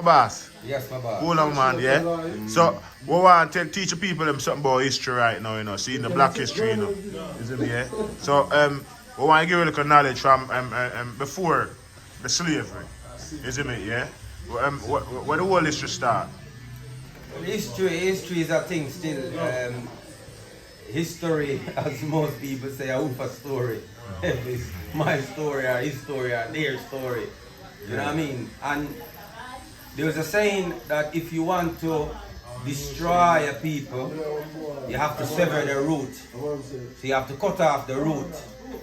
boss? Yes, my boss. Hold on, man, yeah? So, we want to teach the people them something about history right now, you know, seeing the black history, you know. Isn't it, yeah? So, we want to give you a little knowledge from before the slavery. Isn't it, yeah? Where the whole history start? History is a thing still. History, as most people say, a Ufa story. It's my story or his story or their story. You know what I mean? And there's a saying that if you want to destroy a people, you have to sever their root. So you have to cut off the root.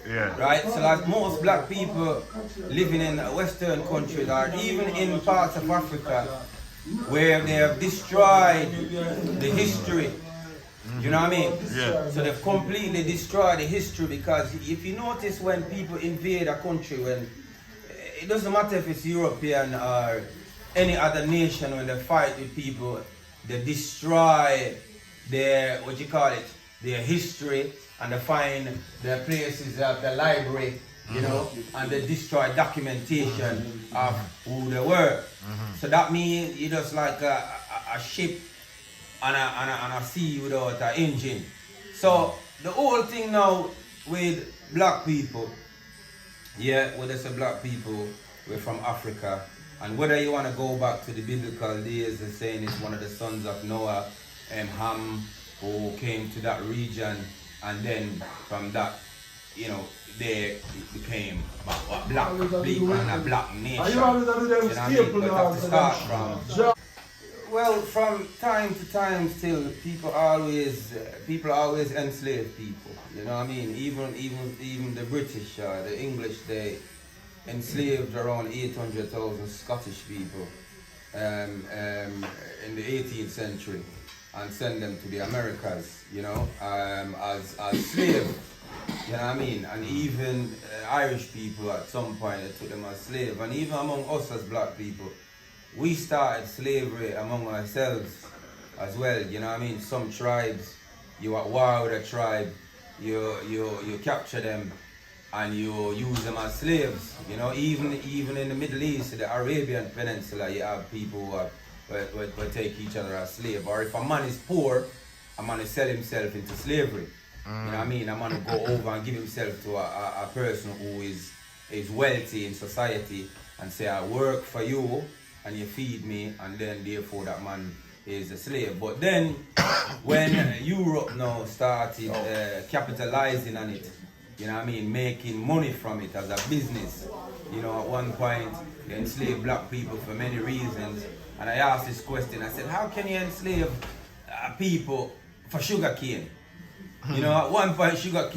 Yeah. Right? So like most black people living in Western countries or even in parts of Africa where they have destroyed the history. You know what I mean? Yeah. So they've completely destroyed the history, because if you notice when people invade a country, when it doesn't matter if it's European or any other nation, when they fight with people, they destroy their, their history, and they find their places at the library, you know, and they destroy documentation of who they were. So that means you're just like a ship on a sea without an engine. So the whole thing now with black people, yeah, whether it's black people, we're from Africa, and whether you want to go back to the biblical days, they're saying it's one of the sons of Noah and Ham who came to that region, and then from that, you know, they became a black people and a black nation. You know what I mean? But have to start from. Well, from time to time, still people always enslave people. You know what I mean? Even the British, the English, they enslaved around 800,000 Scottish people in the 18th century and sent them to the Americas. You know, as slaves. You know what I mean? And even Irish people at some point they took them as slaves. And even among us as black people, we started slavery among ourselves as well. You know what I mean? Some tribes, you at war with a tribe, you capture them and you use them as slaves. You know, even in the Middle East, the Arabian Peninsula, you have people who take each other as slaves. Or if a man is poor, a man will sell himself into slavery. You know what I mean? A man will go over and give himself to a person who is wealthy in society and say, I work for you and you feed me, and then therefore that man is a slave. But then when Europe now started capitalizing on it, you know what I mean, making money from it as a business, you know, at one point they enslaved black people for many reasons. And I asked this question, I said, how can you enslave people for sugar cane? You know, at one point sugar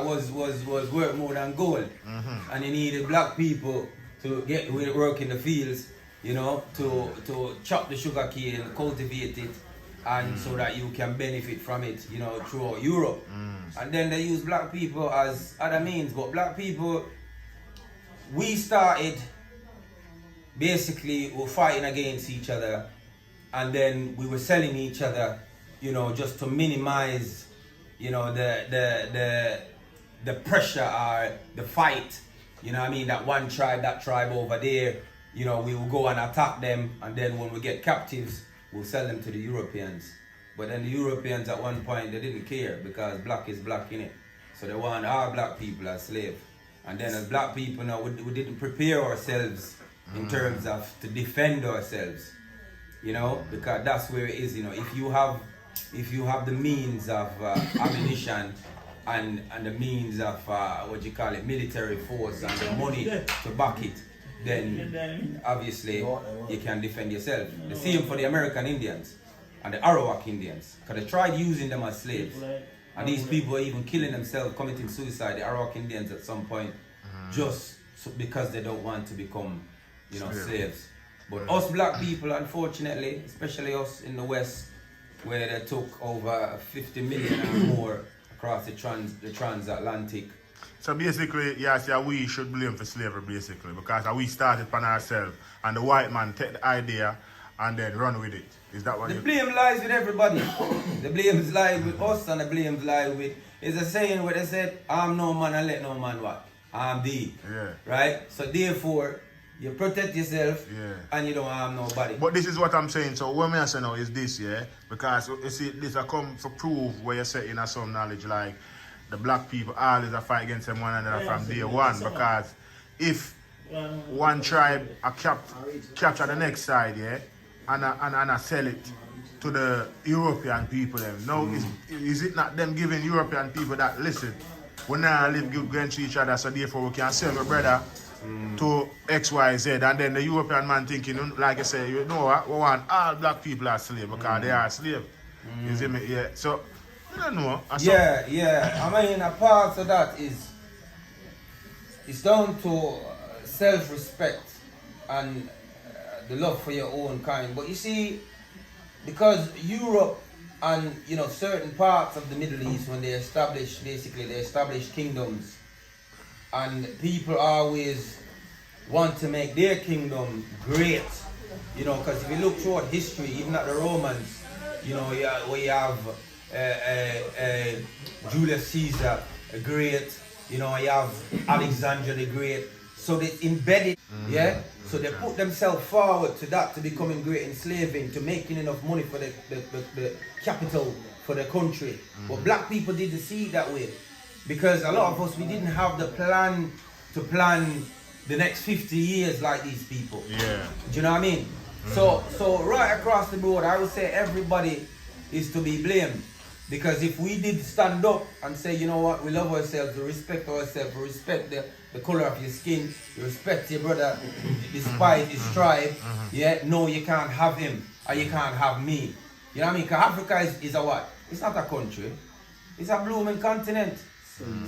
was worth more than gold. And you needed black people to get work in the fields, you know, to chop the sugar cane, cultivate it, and so that you can benefit from it, you know, throughout Europe. And then they use black people as other means. But black people, we started basically we're fighting against each other, and then we were selling each other, you know, just to minimize, you know, the pressure or the fight. You know what I mean? That one tribe, that tribe over there, you know, we will go and attack them, and then when we get captives, we'll sell them to the Europeans. But then the Europeans at one point, they didn't care, because black is black, innit? So they want our black people as slaves. And then as black people now, we didn't prepare ourselves in terms of to defend ourselves, you know, because that's where it is, you know. If you have the means of ammunition and the means of military force and the money to back it, then obviously you can defend yourself. The same for the American Indians and the Arawak Indians, because they tried using them as slaves, and these people are even killing themselves, committing suicide, the Arawak Indians at some point, just because they don't want to become, you know, slaves. But us black people, unfortunately, especially us in the West, where they took over 50 million or more across the transatlantic. So basically, yes, yeah, we should blame for slavery, basically, because we started upon ourselves, and the white man take the idea and then run with it. Is that what the blame lies with everybody? The blame lies with us, and the blame lies with, it's a saying where they said, I'm no man and let no man what? I'm thee. Yeah. Right? So therefore, You protect yourself, Yeah. and you don't harm nobody. But this is what I'm saying. So what I say now is this, yeah? Because you see, this I come to prove where you're saying some knowledge, like the black people always a fight against them one another from day one. Because if one tribe capture the next side, yeah, and I sell it to the European people, them. Now is it not them giving European people that listen? We now live good against each other, so therefore we can sell my brother to XYZ, and then the European man thinking, like I say, you know what, we want all black people as slaves because they are slaves. You see me? Yeah. So, I don't know. Yeah. I mean, a part of that is it's down to self-respect and the love for your own kind. But you see, because Europe and certain parts of the Middle East, when they established kingdoms, and people always want to make their kingdom great, because if you look throughout history, even at the Romans, where you have Julius Caesar, great, you have Alexander the Great, so they embedded, so they put themselves forward to that, to becoming great, enslaving, to making enough money for the capital for the country. But black people didn't see it that way, because a lot of us, we didn't have the plan to plan the next 50 years like these people. Yeah. Do you know what I mean? So right across the board, I would say everybody is to be blamed. Because if we did stand up and say, you know what, we love ourselves, we respect ourselves, we respect the color of your skin, you respect your brother despite his tribe, no, you can't have him, or you can't have me. You know what I mean? Because Africa is a what? It's not a country. It's a blooming continent.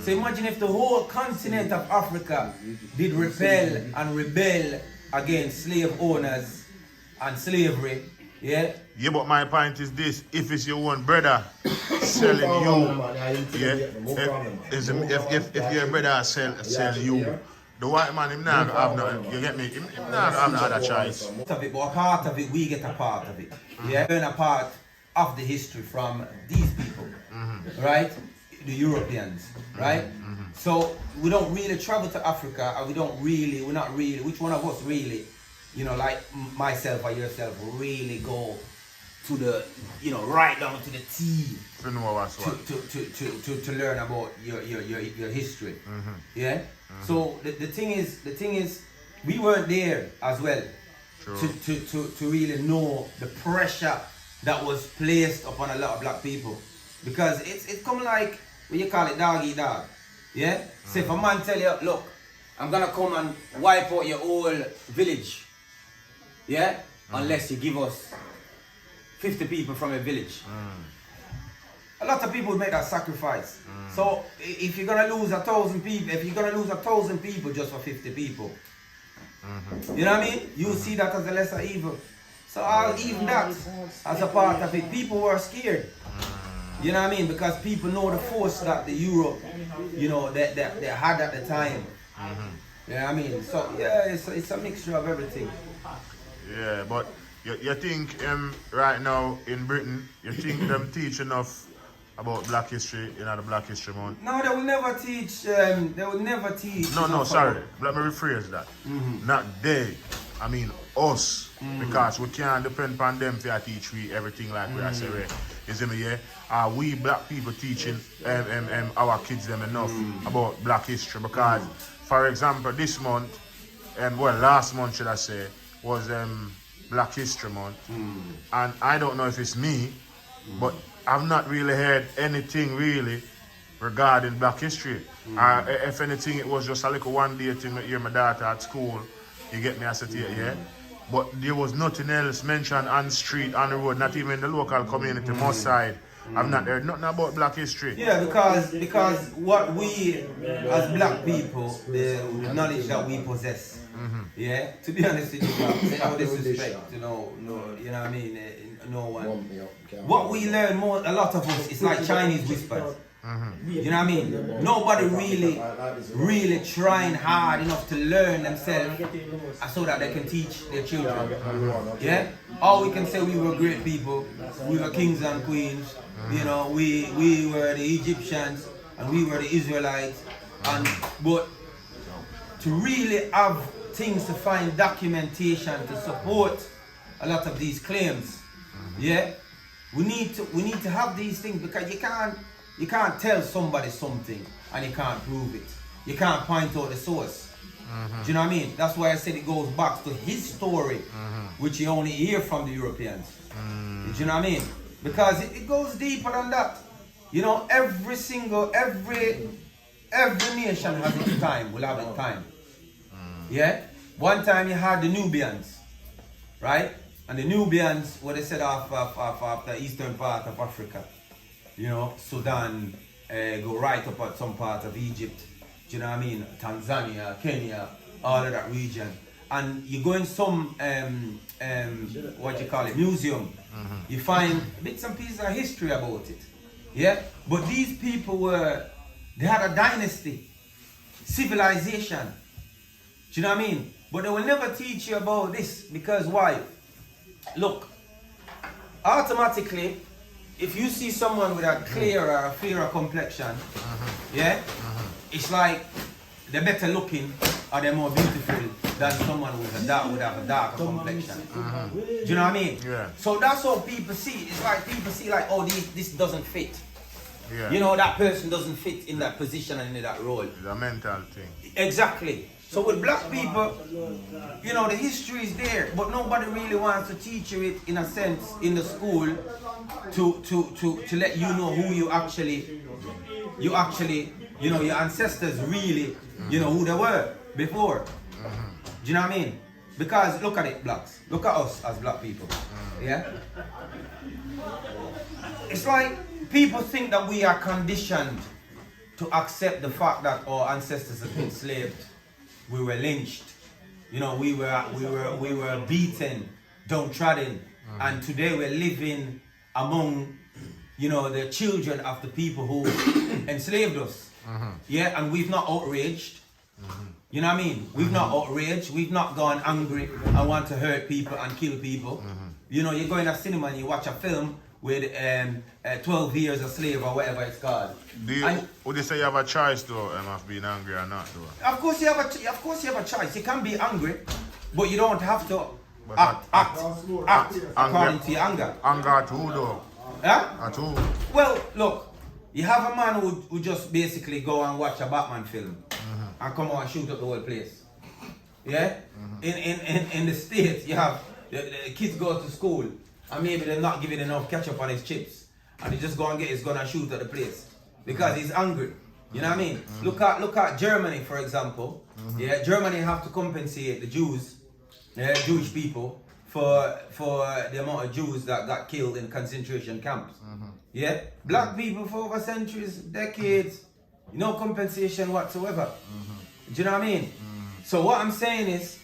So imagine if the whole continent of Africa did repel and rebel against slave owners and slavery, Yeah, but my point is this: if it's your own brother selling you, if your brother sell you, the white man him not have no, you get me? Him not have no other choice. But a part of it, we get a part of it. Yeah, learn a part of the history from these people, right? The Europeans, right? So we don't really travel to Africa, and we're not really, which one of us really, like myself or yourself, really go to the, right down to the T To know what's what. to learn about your history. Yeah. So the thing is, we weren't there as well to really know the pressure that was placed upon a lot of black people, because it's come like, what you call it, dog eat dog. Yeah. So if a man tell you, look, I'm gonna come and wipe out your whole village, yeah, unless you give us 50 people from a village. A lot of people make that sacrifice. So if you're gonna lose 1,000 people, just for 50 people, you know what I mean? You see that as a lesser evil. So even that as a part of it, people were scared. You know what I mean? Because people know the force that the Europe, that they had at the time. You know what I mean? So yeah, it's a mixture of everything. Yeah, but you think right now in Britain, you think them teach enough about Black History, the Black History Month? No, they will never teach. No, sorry. Let me rephrase that. Not they. I mean us. Because we can't depend on them to teach we everything like we are saying. You see me, yeah? Are we black people teaching our kids them enough about Black History? Because, for example, this month, last month should I say, was Black History Month. And I don't know if it's me, but I've not really heard anything really regarding Black History. If anything, it was just a little one day thing with my daughter at school. You get me, I said, yeah? But there was nothing else mentioned on the street, on the road, not even in the local community, most side. I've not heard nothing about Black History. Yeah, because what we as black people, the knowledge that we possess, yeah, to be honest with you, no disrespect, you know what I mean, no one. What we learn a lot of us, it's like Chinese whispers. You know what I mean? Nobody really trying hard enough to learn themselves so that they can teach their children. Yeah? All we can say, we were great people, we were kings and queens, we were the Egyptians and we were the Israelites, but to really have things to find documentation to support a lot of these claims. Yeah, we need to have these things, because you can't tell somebody something and you can't prove it. You can't point out the source. Do you know what I mean? That's why I said it goes back to his story, which you only hear from the Europeans. Do you know what I mean? Because it goes deeper than that. You know, every nation has its time, will have its time. Yeah? One time you had the Nubians, right? And the Nubians were they set off the eastern part of Africa. You know, Sudan, go right up at some part of Egypt. Do you know what I mean? Tanzania, Kenya, all of that region. And you go in some, what you call it, museum, you find bits and pieces of history about it. Yeah? But these people they had a dynasty, civilization. Do you know what I mean? But they will never teach you about this, because why? Look, automatically, if you see someone with a clearer or a fairer complexion, yeah, it's like they're better looking or they're more beautiful than someone would have a darker complexion. Do you know what I mean? Yeah. So that's how people see. It's like people see like, oh, this doesn't fit. Yeah. You know, that person doesn't fit in that position and in that role. It's a mental thing. Exactly. So with black people, you know, the history is there, but nobody really wants to teach you it in a sense in the school to let you know who you actually, you know, your ancestors really, you know, who they were before. Do you know what I mean? Because look at it, blacks. Look at us as black people. Yeah? It's like people think that we are conditioned to accept the fact that our ancestors have been enslaved. We were lynched, you know, we were beaten, downtrodden, and today we're living among, you know, the children of the people who enslaved us. Yeah, and we've not outraged. You know what I mean? We've not outraged. We've not gone angry and want to hurt people and kill people. You know, you go in a cinema and you watch a film with 12 years a slave or whatever it's called. Would you say you have a choice though, of being angry or not though? Of course you have a choice. You can be angry, but you don't have to act according to your anger. Anger at who though? Huh? At who? Well, look, you have a man who just basically go and watch a Batman film and come out and shoot up the whole place. Yeah? In the States, you have the kids go to school and maybe they're not giving enough ketchup on his chips, and he just go and get his gun and shoot at the place because he's angry. You know what I mean? Look at Germany, for example. Yeah, Germany have to compensate the Jews, Jewish people, for the amount of Jews that got killed in concentration camps. Yeah, black people for over centuries, decades, no compensation whatsoever. Do you know what I mean? So what I'm saying is,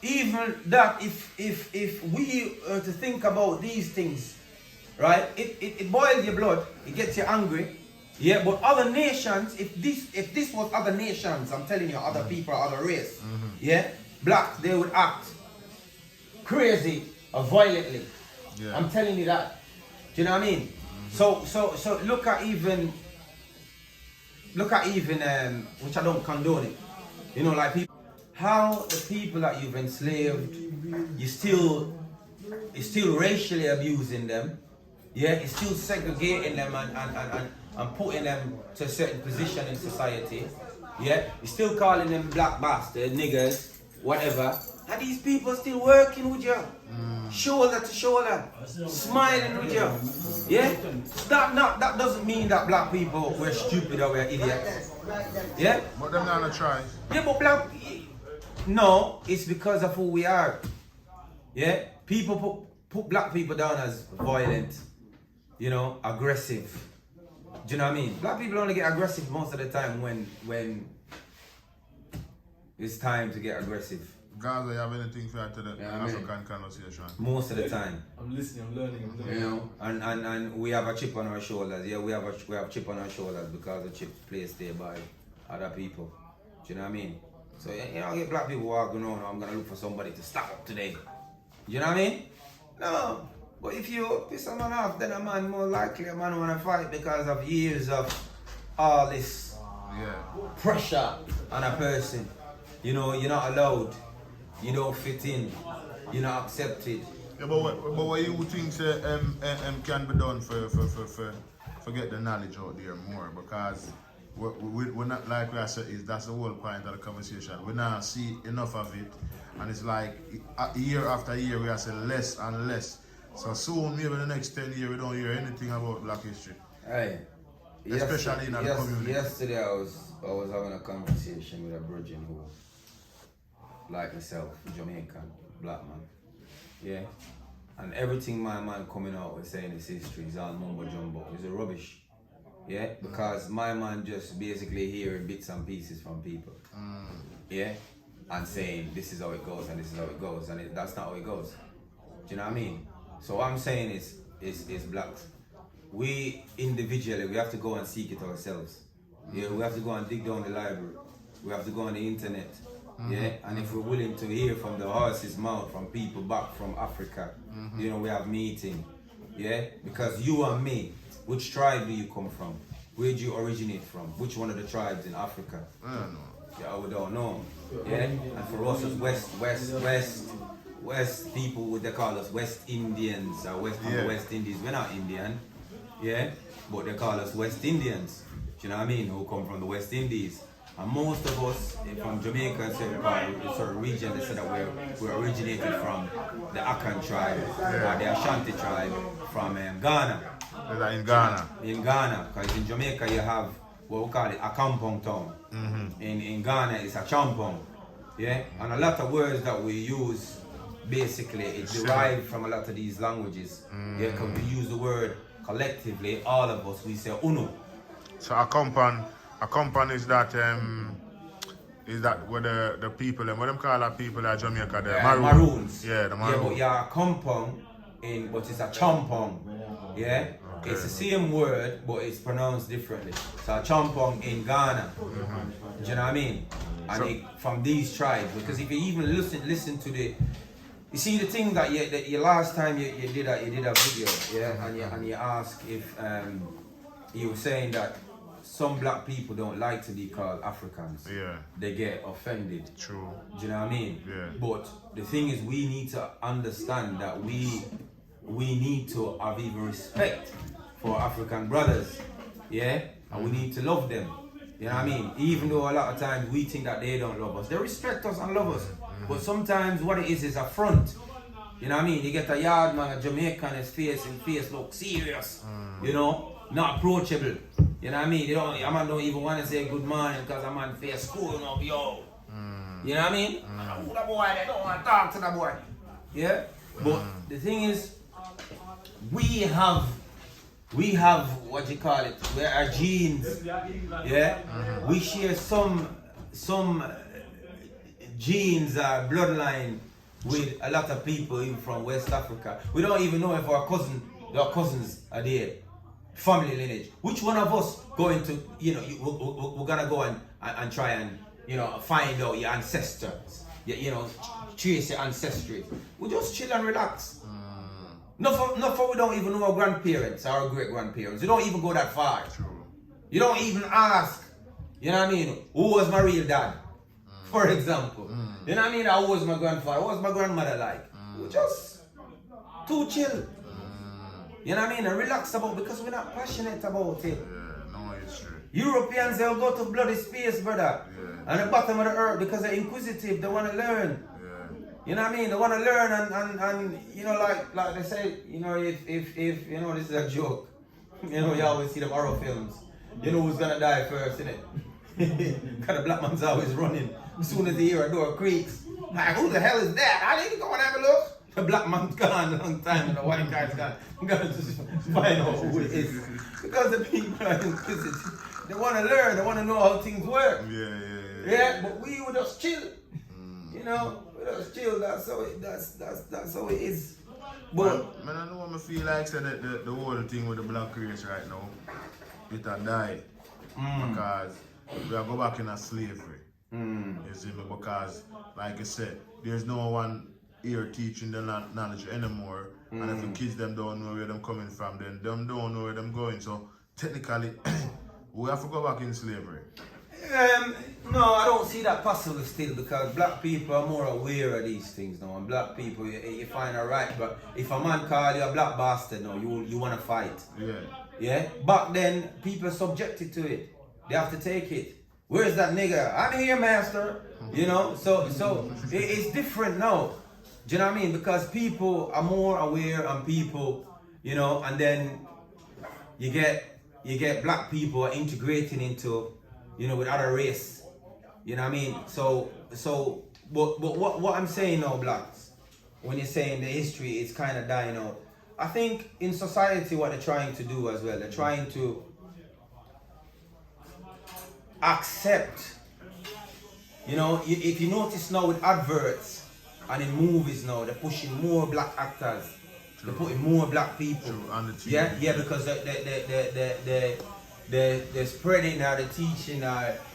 even that, if we to think about these things, right? It boils your blood, it gets you angry. Yeah, but other nations, if this was other nations, I'm telling you, other people, other race, yeah, blacks, they would act crazy or violently. Yeah. I'm telling you that. Do you know what I mean? So look at even which I don't condone it. You know, like people, how the people that you've enslaved, you're still racially abusing them. Yeah, you're still segregating them and putting them to a certain position in society. Yeah, you're still calling them black bastards, niggers, whatever. Are these people still working with you? Shoulder to shoulder, smiling with you. Yeah? That doesn't mean that black people were stupid or we're idiots. Yeah? But them not a try. Yeah, but no, it's because of who we are. Yeah? People put black people down as violent, you know, aggressive. Do you know what I mean? Black people only get aggressive most of the time when it's time to get aggressive. Gaza, you have anything for that to the African conversation? Most of the time. I'm listening, I'm learning. You know, and we have a chip on our shoulders. Yeah, we have a chip on our shoulders because the chip placed there by other people. Do you know what I mean? So you know, I get black people walking around, I'm gonna look for somebody to stop up today. You know what I mean? No. But if you piss a man off, then a man more likely a man wanna fight because of years of all this pressure on a person. You know, you're not allowed. You don't fit in. You're not accepted. Yeah, but what you think can be done for get the knowledge out there more? Because we're not, like I said, that's the whole point of the conversation. We now see enough of it, and it's like year after year we are saying less and less. So soon, maybe the next 10 years, we don't hear anything about Black history. Right. Especially in the community. Yesterday I was having a conversation with a virgin who, like myself, Jamaican, black man. Yeah. And everything my man coming out with saying his history is all mumbo jumbo. It's a rubbish. Yeah? Because my man just basically hearing bits and pieces from people. Yeah? And saying this is how it goes and this is how it goes. And that's not how it goes. Do you know what I mean? So what I'm saying is blacks. We individually, we have to go and seek it ourselves. Yeah, we have to go and dig down the library. We have to go on the internet. Yeah, and if we're willing to hear from the horse's mouth, from people back from Africa, you know, we have meeting. Yeah, because you and me, which tribe do you come from? Where do you originate from? Which one of the tribes in Africa? I don't know. Yeah, we don't know. Yeah, and for us as West people, what they call us West Indians, or from the West Indies. We're not Indian. Yeah, but they call us West Indians. Do you know what I mean? Who come from the West Indies. And most of us from Jamaica and certain region, they said that we're originated from the Akan tribe, or the Ashanti tribe from Ghana. Is that in Ghana? In Ghana, because in Jamaica you have what we call it a compound town. In Ghana it's a champong. Yeah, and a lot of words that we use, basically it derived from a lot of these languages. Yeah, because we use the word collectively, all of us, we say uno. So a compound is that what the people, what them call that people at Jamaica, the Maroons. Yeah, the Maroons. Yeah, but you're a compound but it's a champong. Yeah? Okay. It's the same word, but it's pronounced differently. So a champong in Ghana. Do you know what I mean? And from these tribes, because if you even listen to the, you see the thing that you last time you did a video, yeah, and you asked if you were saying that some black people don't like to be called Africans. Yeah. They get offended. True. Do you know what I mean? Yeah. But the thing is, we need to understand that we need to have even respect for African brothers. Yeah? And we need to love them. You know what I mean? Even though a lot of times we think that they don't love us. They respect us and love us. But sometimes what it is a front. You know what I mean? You get a yard man, a Jamaican, his face look serious. You know? Not approachable. You know what I mean? A man don't even want to say good morning because a man face school now, yo. You know what I mean? Who the boy, they don't want to talk to the boy. Yeah? But the thing is, we have what you call it, we are genes. Yeah? We share some genes or bloodline with a lot of people even from West Africa. We don't even know if our cousins are there. Family lineage. Which one of us going to, you know, we're gonna go and try and, you know, find out your ancestors, you know, trace your ancestry. We just chill and relax. Not for we don't even know our grandparents or our great grandparents. We don't even go that far. True. You don't even ask, you know what I mean, who was my real dad, for example. You know what I mean, who was my grandfather, what was my grandmother like. We just too chill. You know what I mean? And relax about, because we're not passionate about it. Yeah, no, it's true. Europeans, they'll go to bloody space, brother. Yeah. And the bottom of the earth, because they're inquisitive, they want to learn. Yeah. You know what I mean? They want to learn and you know, like they say, you know, if you know, this is a joke. You know, you always see them horror films. You know who's gonna die first, innit? Because the black man's always running. As soon as they hear a door creaks, like, who the hell is that? I need to go and have a look. The black man's gone a long time and the white guy's gone. I'm gonna just find out who it is. Because the people are inquisitive. They want to learn, they want to know how things work. Yeah, but we would just chill. You know, we just chill, that's how it is. But man, I know what I feel like saying that the whole thing with the black race right now, it a die. Because we are go back in a slavery. You see me? Because like I said, there's no one here teaching the knowledge anymore, and if the kids them don't know where them coming from, then them don't know where them going. So technically, we have to go back in slavery. No, I don't see that possible still because black people are more aware of these things now. And black people, you find a right, but if a man call you a black bastard now, you want to fight. Yeah. Yeah? Back then, people are subjected to it. They have to take it. Where's that nigga? I'm here, master. You know? So it's different now. Do you know what I mean? Because people are more aware and people, you know, and then you get black people integrating into, you know, with other race. You know what I mean? But what I'm saying now, blacks, when you're saying the history is kind of dying out, I think in society what they're trying to do as well, they're trying to accept, you know, if you notice now with adverts and in movies now, they're pushing more black actors. They're putting more black people. On the TV. Yeah, because they're spreading they're teaching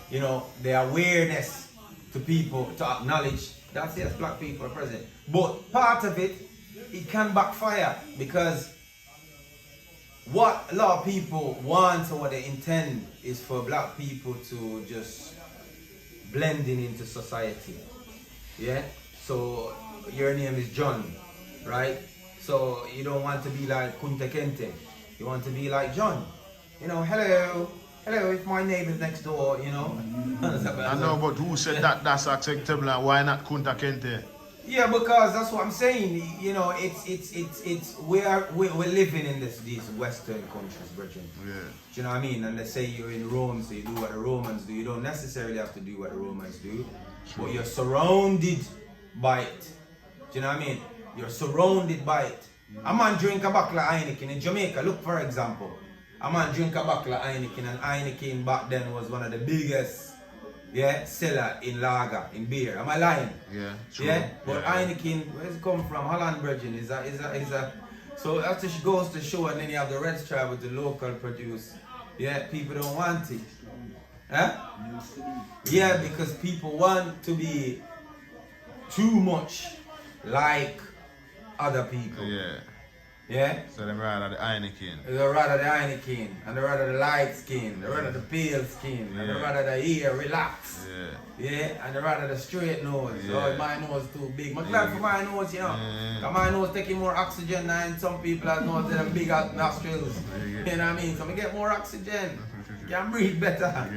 you know, the awareness to people to acknowledge that yes, black people are present. But part of it can backfire because what a lot of people want or what they intend is for black people to just blend into society. Yeah? So your name is John, right? So you don't want to be like Kunta Kente. You want to be like John. You know, hello, if my neighbor's next door, you know. I know, but who said that that's acceptable and why not Kunta Kente? Yeah, because that's what I'm saying. You know, it's we're living in these Western countries, brethren. Yeah. Do you know what I mean? And they say you're in Rome, so you do what the Romans do. You don't necessarily have to do what the Romans do, but you're surrounded by it. Do you know what I mean? You're surrounded by it. A man drink a bottle of Heineken in Jamaica. Look, for example, a man drink a bottle of Heineken, and Heineken back then was one of the biggest, seller in lager, in beer. Am I lying? Yeah, true. Yeah, but yeah. Heineken, where's it come from? Holland, Bridging is a. So after she goes to show, and then you have the Red Stripe with the local produce. Yeah, people don't want it. Huh? Yeah, because people want to be too much like other people. Yeah. Yeah? So them rather the Heineken. They rather the Heineken, and they rather the light skin, they rather the pale skin, and they rather the ear relax. Yeah. Yeah, and they rather the straight nose. Yeah. Oh, my nose too big. I'm glad for my nose, you know. Cause my nose taking more oxygen than some people have nose that have big nostrils. You know what I mean? So I get more oxygen. Can breathe better.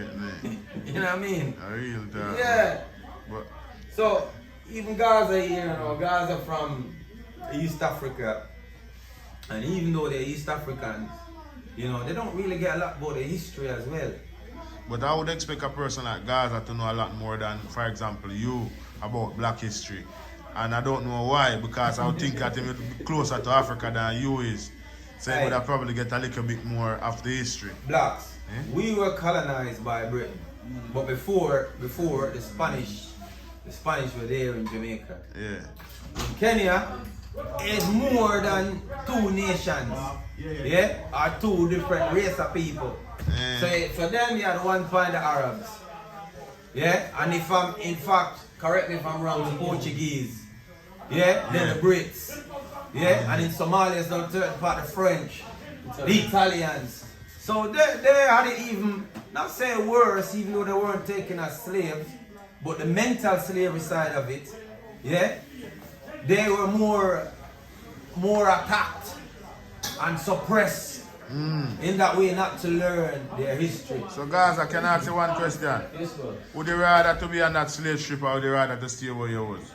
You know what I mean? A real dog. Yeah. But So even Gaza here, you know, Gaza from East Africa, and even though they're East Africans, you know, they don't really get a lot about the history as well. But I would expect a person like Gaza to know a lot more than, for example, you about black history. And I don't know why, because I would think that he would be closer to Africa than you is. So he would have probably get a little bit more of the history. Blacks, we were colonized by Britain, but before the Spanish were there in Jamaica. Yeah. In Kenya, it's more than two nations, or two different race of people. So for them, you had 1 point the Arabs, and if I'm, in fact, correct me if I'm wrong, the Portuguese, then the Brits, and in Somalia, it's the third part the French, the Italians. So they had it even, not say worse, even though they weren't taken as slaves, but the mental slavery side of it, they were more attacked and suppressed in that way, not to learn their history. So Gaza, can I ask you one question? Yes, sir. Would you rather to be on that slave ship or would you rather to stay where you was?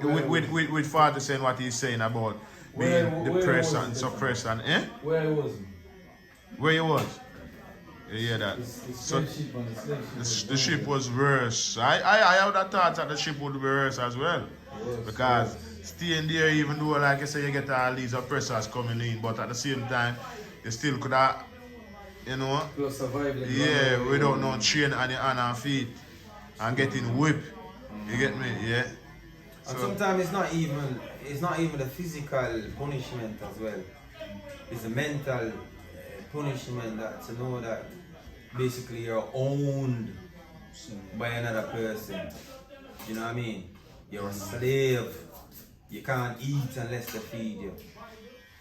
With Father saying what he's saying about being depressed and suppressed and Where I was. Where you was? You hear that? So Ship on the slave ship. the ship was worse. I would have thought that the ship would be worse as well. Because staying there, even though like I say you get all these oppressors coming in, but at the same time you still could have, you know, without no chain on your hand and feet and getting whipped. You get me? Yeah. And sometimes it's not even the physical punishment as well. It's a mental punishment that to know that basically you're owned by another person. You know what I mean? You're a slave. You can't eat unless they feed you.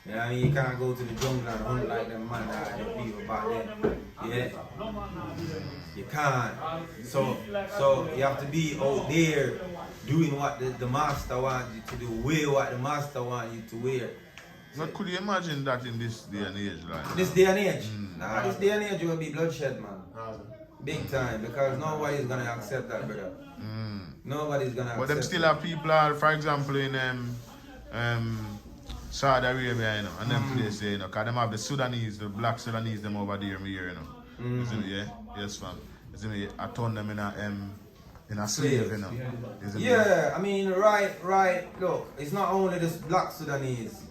You know what I mean? You can't go to the jungle and hunt like them man that the people back then. Yeah? You can't. So you have to be out there doing what the master wants you to do, wear what the master wants you to wear. But could you imagine that in this day and age, like? This day and age? Nah, this day and age will be bloodshed, man. Big time, because nobody's gonna accept that, brother. Nobody's gonna accept But them still have people, for example, in Saudi Arabia, you know, and them places, you know, because them have the Sudanese, the black Sudanese, them over there, you know. You see me, yeah? Yes, fam. You see me, I turn them in a slave, you know. You see me? Yeah, I mean, right. Look, it's not only the black Sudanese,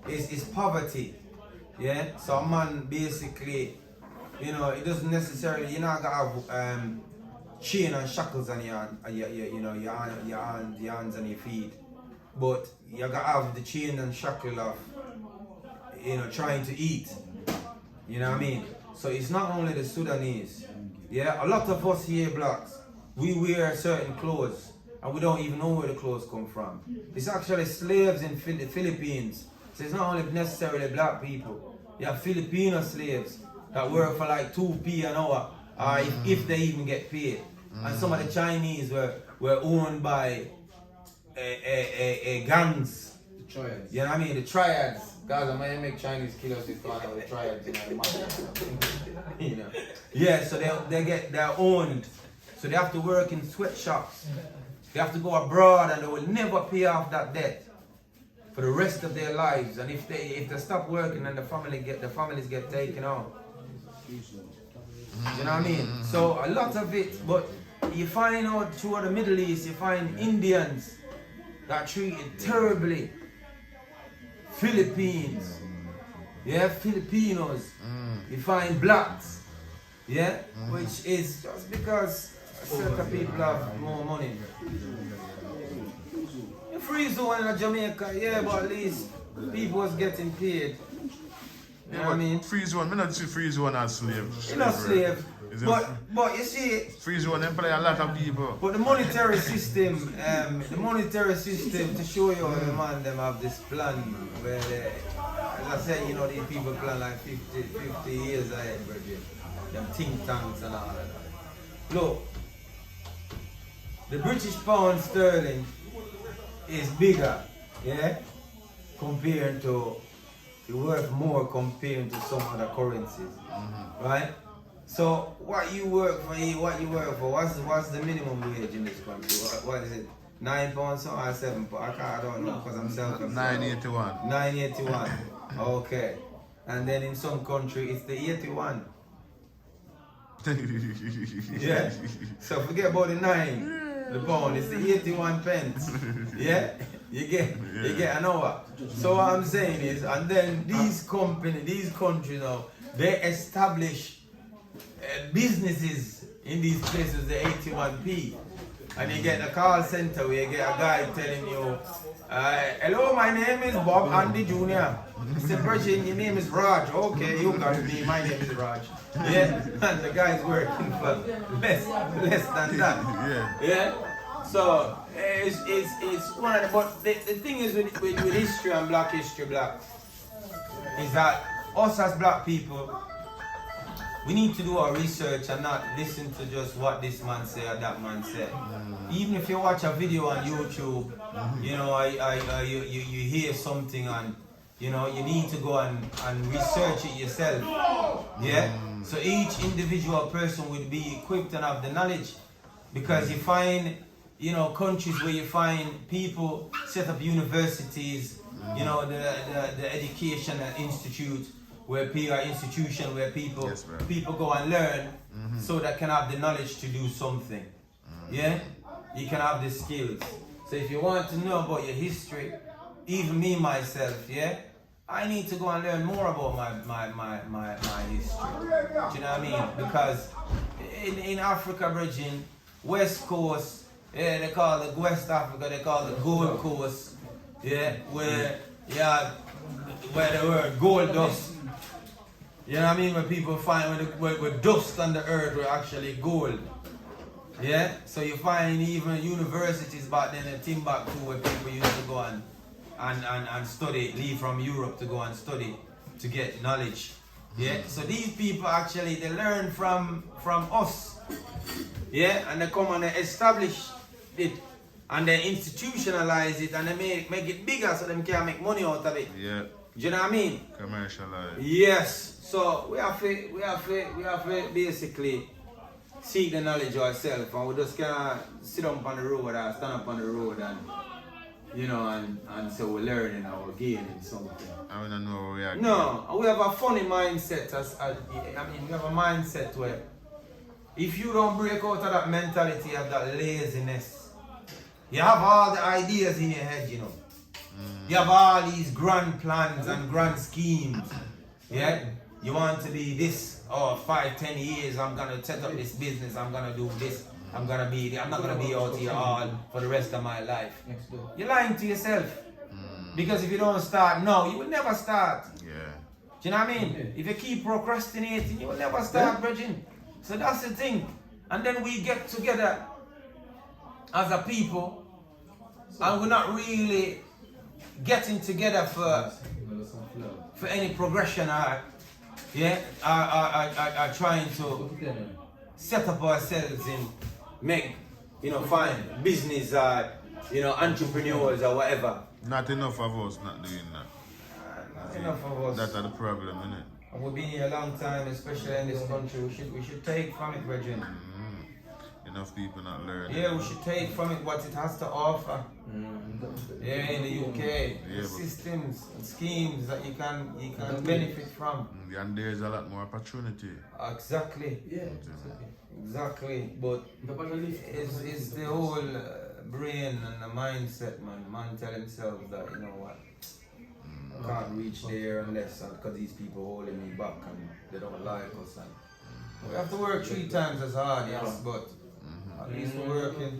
it's poverty. Yeah, so a man basically, you know, it doesn't necessarily, you're not gonna have chain and shackles on your hands and your feet, but you gotta have the chain and shackle of, you know, trying to eat. You know what I mean? So it's not only the Sudanese. Yeah, a lot of us here blacks, we wear certain clothes and we don't even know where the clothes come from. It's actually slaves in the Philippines. So it's not only necessarily black people. You have Filipino slaves that work for like 2p an hour, or if they even get paid. And some of the Chinese were owned by gangs. The triads. You know what I mean? The triads. Guys, I might make Chinese killers if one of the triads, you know. Yeah, so they're owned. So they have to work in sweatshops. They have to go abroad and they will never pay off that debt for the rest of their lives. And if they stop working, then the families get taken out. You know what I mean? So a lot of it, but you find out throughout the Middle East, you find Indians that are treated terribly. Philippines, yeah, Filipinos. You find blacks, yeah, which is just because certain people have more money. The free zone in Jamaica, yeah, but at least people was getting paid. You know what I mean? Free zone, I don't see free zone as slave. You're not slave. But you see, free zone employ a lot of people. But the monetary system, to show you how man them have this plan where they, as I said, you know, these people plan like 50 years ahead, brethren. Them think tanks and all of that. Look, the British pound sterling is bigger, yeah, compared to, it worth more compared to some other currencies, right? So what you work for, what's the minimum wage in this country? What is it? £9 or £7? I don't know because I'm self-employed. 981. 981. Okay. And then in some country it's the 81. Yeah. So forget about the 9. The pound, it's the 81 pence. Yeah? You get an hour. So what I'm saying is, and then these countries now, they establish businesses in these places, the 81p, and you get a call center where you get a guy telling you, hello, my name is Bob Andy Jr. I said, Virgin, your name is Raj. Okay, you got me, my name is Raj. Yeah, and the guy's working for less than that. Yeah. So it's one of the, but the thing is with history and black history, is that us as black people, we need to do our research and not listen to just what this man said or that man said. Even if you watch a video on YouTube, you know, you hear something and, you know, you need to go and research it yourself. Yeah? So each individual person will be equipped and have the knowledge, because you find, you know, countries where you find people set up universities, you know, the education institute, where institution where people people go and learn, so that can have the knowledge to do something. Yeah, you can have the skills. So if you want to know about your history, even me myself, yeah, I need to go and learn more about my history. Do you know what I mean? Because in Africa, Virgin, West Coast, yeah, they call it West Africa, they call it Gold Coast, yeah, where the word gold dust. You know what I mean? When people find where dust on the earth were actually gold. Yeah? So you find even universities back then in Timbuktu where people used to go and and study, leave from Europe to go and study to get knowledge. Yeah, so these people actually they learn from us. Yeah, and they come and they establish it and they institutionalize it and they make it bigger so they can make money out of it. Yeah. Do you know what I mean? Commercialize. Yes. So we have to basically seek the knowledge ourselves, and we just can't sit up on the road or stand up on the road and and so we're learning or we're gaining something. I don't know where we are. No, and we have a funny mindset we have a mindset where if you don't break out of that mentality of that laziness, you have all the ideas in your head, you know. You have all these grand plans and grand schemes. Yeah? You want to be this, 5-10 years, I'm gonna set up this business, I'm gonna do this, I'm not gonna be out here all for the rest of my life. You're lying to yourself. Because if you don't start now, you will never start. Yeah. Do you know what I mean? If you keep procrastinating, you will never start, Virgin. So that's the thing. And then we get together as a people, and we're not really getting together for any progression or trying to set up ourselves and make, find business or, entrepreneurs or whatever. Not enough of us not doing that. Not enough of us. That's the problem, innit? And we've been here a long time, especially in this country. We should take from it, Virgin. Enough people not learning. Yeah, we should take from it what it has to offer. Yeah, in the UK, systems and schemes that you can benefit from. And there's a lot more opportunity. Exactly. Yeah. Exactly. But it's the whole brain and the mindset, man. Man tell himself that, you know what, I can't reach there unless because these people holding me back and they don't like us. And we have to work 3 times as hard, yes, but at least we're working.